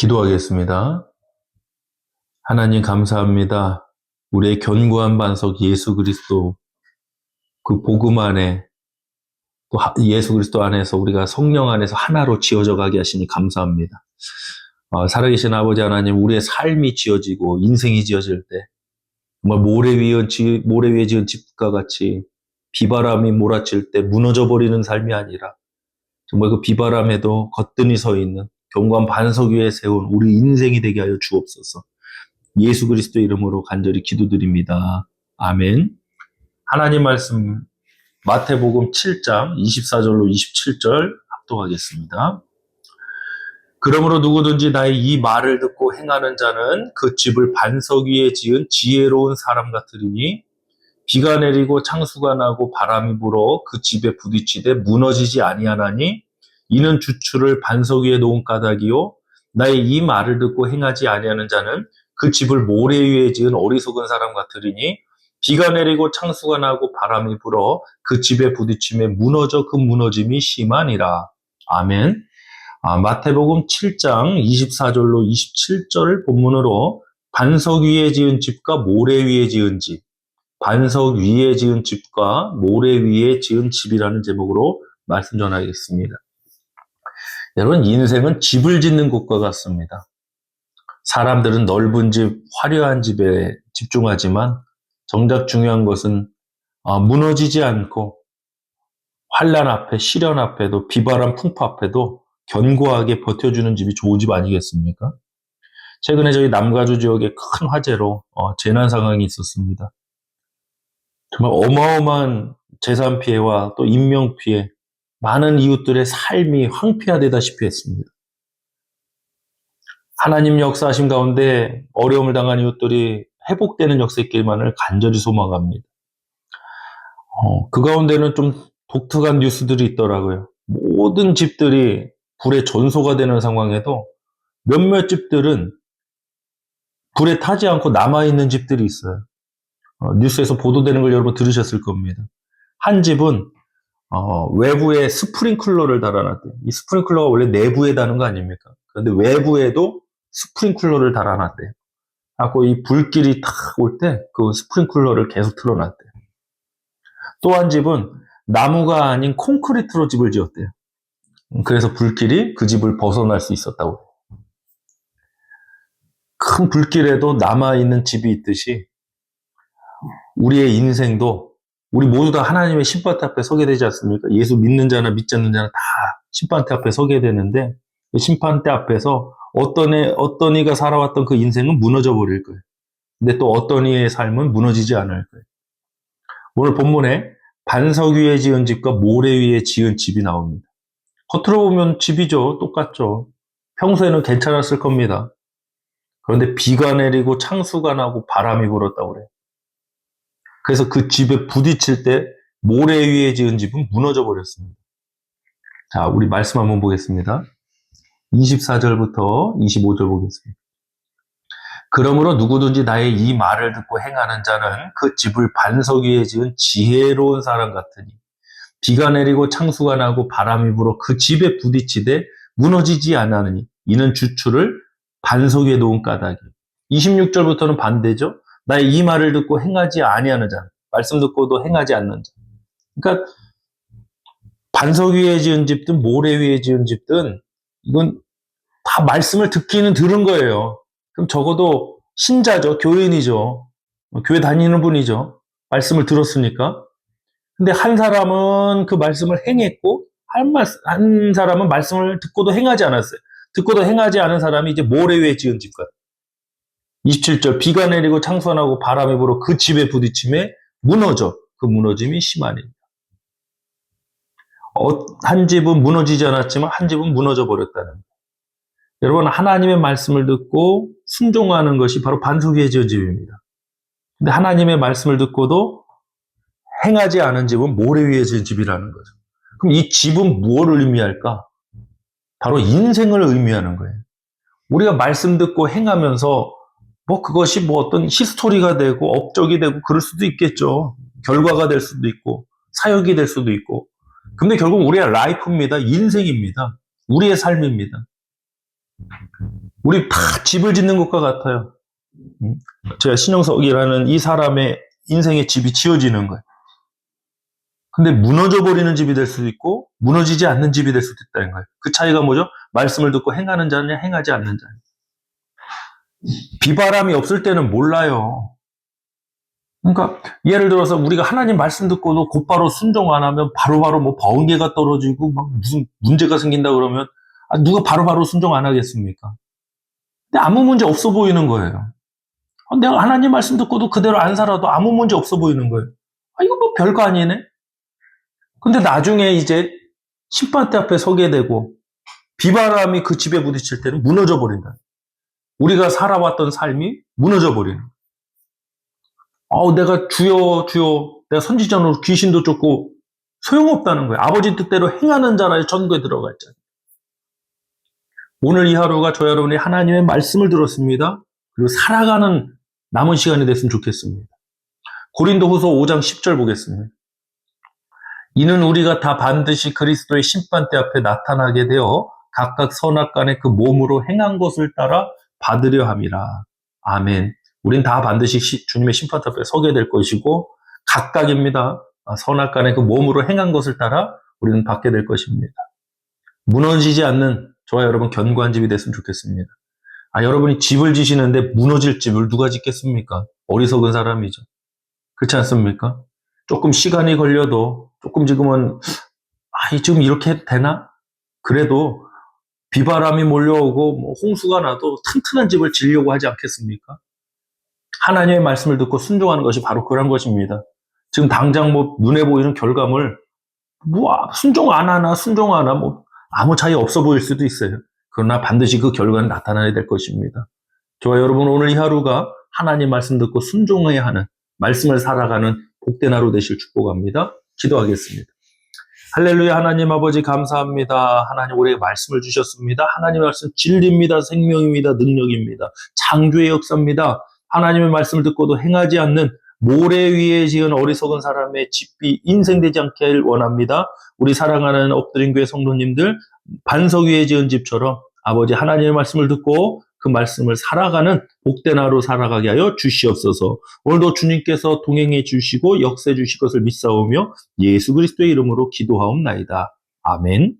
기도하겠습니다. 하나님 감사합니다. 우리의 견고한 반석 예수 그리스도 그 복음 안에 또 예수 그리스도 안에서 우리가 성령 안에서 하나로 지어져 가게 하시니 감사합니다. 살아계신 아버지 하나님, 우리의 삶이 지어지고 인생이 지어질 때 정말 모래 위에 지은 집과 같이 비바람이 몰아칠 때 무너져 버리는 삶이 아니라 정말 그 비바람에도 거뜬히 서 있는 견고한 반석 위에 세운 우리 인생이 되게 하여 주옵소서. 예수 그리스도 이름으로 간절히 기도드립니다. 아멘. 하나님 말씀 마태복음 7장 24절로 27절 합독하겠습니다. 그러므로 누구든지 나의 이 말을 듣고 행하는 자는 그 집을 반석 위에 지은 지혜로운 사람 같으리니 비가 내리고 창수가 나고 바람이 불어 그 집에 부딪히되 무너지지 아니하나니 이는 주추를 반석 위에 놓은 까닭이요 나의 이 말을 듣고 행하지 아니하는 자는 그 집을 모래 위에 지은 어리석은 사람 같으리니 비가 내리고 창수가 나고 바람이 불어 그 집에 부딪힘에 무너져 그 무너짐이 심하니라. 아멘. 마태복음 7장 24절로 27절 본문으로 반석 위에 지은 집과 모래 위에 지은 집, 반석 위에 지은 집과 모래 위에 지은 집이라는 제목으로 말씀 전하겠습니다. 여러분, 인생은 집을 짓는 것과 같습니다. 사람들은 넓은 집, 화려한 집에 집중하지만 정작 중요한 것은 무너지지 않고 환난 앞에, 시련 앞에도, 비바람 풍파 앞에도 견고하게 버텨주는 집이 좋은 집 아니겠습니까? 최근에 저희 남가주 지역에 큰 화재로 재난 상황이 있었습니다. 정말 어마어마한 재산 피해와 또 인명 피해, 많은 이웃들의 삶이 황폐화되다시피 했습니다. 하나님 역사하심 가운데 어려움을 당한 이웃들이 회복되는 역사 있기만을 간절히 소망합니다. 그 가운데는 좀 독특한 뉴스들이 있더라고요. 모든 집들이 불에 전소가 되는 상황에도 몇몇 집들은 불에 타지 않고 남아있는 집들이 있어요. 뉴스에서 보도되는 걸 여러분 들으셨을 겁니다. 한 집은 외부에 스프링클러를 달아놨대요. 이 스프링클러가 원래 내부에 다는 거 아닙니까? 그런데 외부에도 스프링클러를 달아놨대요. 하고 이 불길이 탁 올 때 그 스프링클러를 계속 틀어놨대요. 또 한 집은 나무가 아닌 콘크리트로 집을 지었대요. 그래서 불길이 그 집을 벗어날 수 있었다고. 큰 불길에도 남아있는 집이 있듯이 우리의 인생도 우리 모두 다 하나님의 심판대 앞에 서게 되지 않습니까? 예수 믿는 자나 믿지 않는 자나 다 심판대 앞에 서게 되는데 그 심판대 앞에서 어떤 이가 살아왔던 그 인생은 무너져 버릴 거예요. 근데 또 어떤 이의 삶은 무너지지 않을 거예요. 오늘 본문에 반석 위에 지은 집과 모래 위에 지은 집이 나옵니다. 겉으로 보면 집이죠. 똑같죠. 평소에는 괜찮았을 겁니다. 그런데 비가 내리고 창수가 나고 바람이 불었다고 그래요. 그래서 그 집에 부딪힐 때 모래 위에 지은 집은 무너져 버렸습니다. 자, 우리 말씀 한번 보겠습니다. 24절부터 25절 보겠습니다. 그러므로 누구든지 나의 이 말을 듣고 행하는 자는 그 집을 반석 위에 지은 지혜로운 사람 같으니 비가 내리고 창수가 나고 바람이 불어 그 집에 부딪히되 무너지지 않으니 이는 주추를 반석 위에 놓은 까닭이. 26절부터는 반대죠. 나의 이 말을 듣고 행하지 아니하는 자, 말씀 듣고도 행하지 않는 자. 그러니까 반석 위에 지은 집든 모래 위에 지은 집든 이건 다 말씀을 듣기는 들은 거예요. 그럼 적어도 신자죠. 교인이죠. 교회 다니는 분이죠. 말씀을 들었으니까. 근데 한 사람은 그 말씀을 행했고 한 사람은 말씀을 듣고도 행하지 않았어요. 듣고도 행하지 않은 사람이 이제 모래 위에 지은 집 같아요. 27절 비가 내리고 창수가 나고 바람이 불어 그 집에 부딪힘에 무너져. 그 무너짐이 심하니라. 한 집은 무너지지 않았지만 한 집은 무너져 버렸다는 거예요. 여러분, 하나님의 말씀을 듣고 순종하는 것이 바로 반석 위에 지은 집입니다. 근데 하나님의 말씀을 듣고도 행하지 않은 집은 모래 위에 지은 집이라는 거죠. 그럼 이 집은 무엇을 의미할까? 바로 인생을 의미하는 거예요. 우리가 말씀 듣고 행하면서 그것이 어떤 히스토리가 되고 업적이 되고 그럴 수도 있겠죠. 결과가 될 수도 있고 사역이 될 수도 있고. 근데 결국 우리의 라이프입니다. 인생입니다. 우리의 삶입니다. 우리 다 집을 짓는 것과 같아요. 제가 신영석이라는 이 사람의 인생의 집이 지어지는 거예요. 근데 무너져 버리는 집이 될 수도 있고 무너지지 않는 집이 될 수도 있다는 거예요. 그 차이가 뭐죠? 말씀을 듣고 행하는 자냐 행하지 않는 자냐. 비바람이 없을 때는 몰라요. 그러니까 예를 들어서 우리가 하나님 말씀 듣고도 곧바로 순종 안 하면 바로바로 뭐 번개가 떨어지고 막 무슨 문제가 생긴다 그러면 누가 바로바로 순종 안 하겠습니까? 근데 아무 문제 없어 보이는 거예요. 내가 하나님 말씀 듣고도 그대로 안 살아도 아무 문제 없어 보이는 거예요. 이거 뭐 별거 아니네? 근데 나중에 이제 심판대 앞에 서게 되고 비바람이 그 집에 부딪힐 때는 무너져 버린다. 우리가 살아왔던 삶이 무너져 버리는 거예요. 내가 주여 주여 내가 선지자로 귀신도 쫓고 소용없다는 거예요. 아버지 뜻대로 행하는 자라야 천국에 들어가 있잖아요. 오늘 이 하루가 저 여러분이 하나님의 말씀을 들었습니다. 그리고 살아가는 남은 시간이 됐으면 좋겠습니다. 고린도후서 5장 10절 보겠습니다. 이는 우리가 다 반드시 그리스도의 심판대 앞에 나타나게 되어 각각 선악간에 그 몸으로 행한 것을 따라 받으려 함이라. 아멘. 우린 다 반드시 주님의 심판대 앞에 서게 될 것이고 각각입니다. 선악간에 그 몸으로 행한 것을 따라 우리는 받게 될 것입니다. 무너지지 않는 저와 여러분 견고한 집이 됐으면 좋겠습니다. 여러분이 집을 지시는데 무너질 집을 누가 짓겠습니까? 어리석은 사람이죠. 그렇지 않습니까? 조금 시간이 걸려도 조금 지금은 지금 이렇게 되나? 그래도 비바람이 몰려오고 뭐 홍수가 나도 튼튼한 집을 지으려고 하지 않겠습니까? 하나님의 말씀을 듣고 순종하는 것이 바로 그런 것입니다. 지금 당장 뭐 눈에 보이는 결과물 순종 안 하나 뭐 아무 차이 없어 보일 수도 있어요. 그러나 반드시 그 결과는 나타나야 될 것입니다. 저와 여러분 오늘 이 하루가 하나님 말씀 듣고 순종해야 하는 말씀을 살아가는 복된 하루 되실 축복합니다. 기도하겠습니다. 할렐루야. 하나님 아버지 감사합니다. 하나님 우리에게 말씀을 주셨습니다. 하나님의 말씀 진리입니다. 생명입니다. 능력입니다. 창조의 역사입니다. 하나님의 말씀을 듣고도 행하지 않는 모래 위에 지은 어리석은 사람의 집이 인생되지 않게 원합니다. 우리 사랑하는 엎드린 교회 성도님들 반석 위에 지은 집처럼 아버지 하나님의 말씀을 듣고 그 말씀을 살아가는 복된 하루 살아가게 하여 주시옵소서. 오늘도 주님께서 동행해 주시고 역사해 주실 것을 믿사오며 예수 그리스도의 이름으로 기도하옵나이다. 아멘.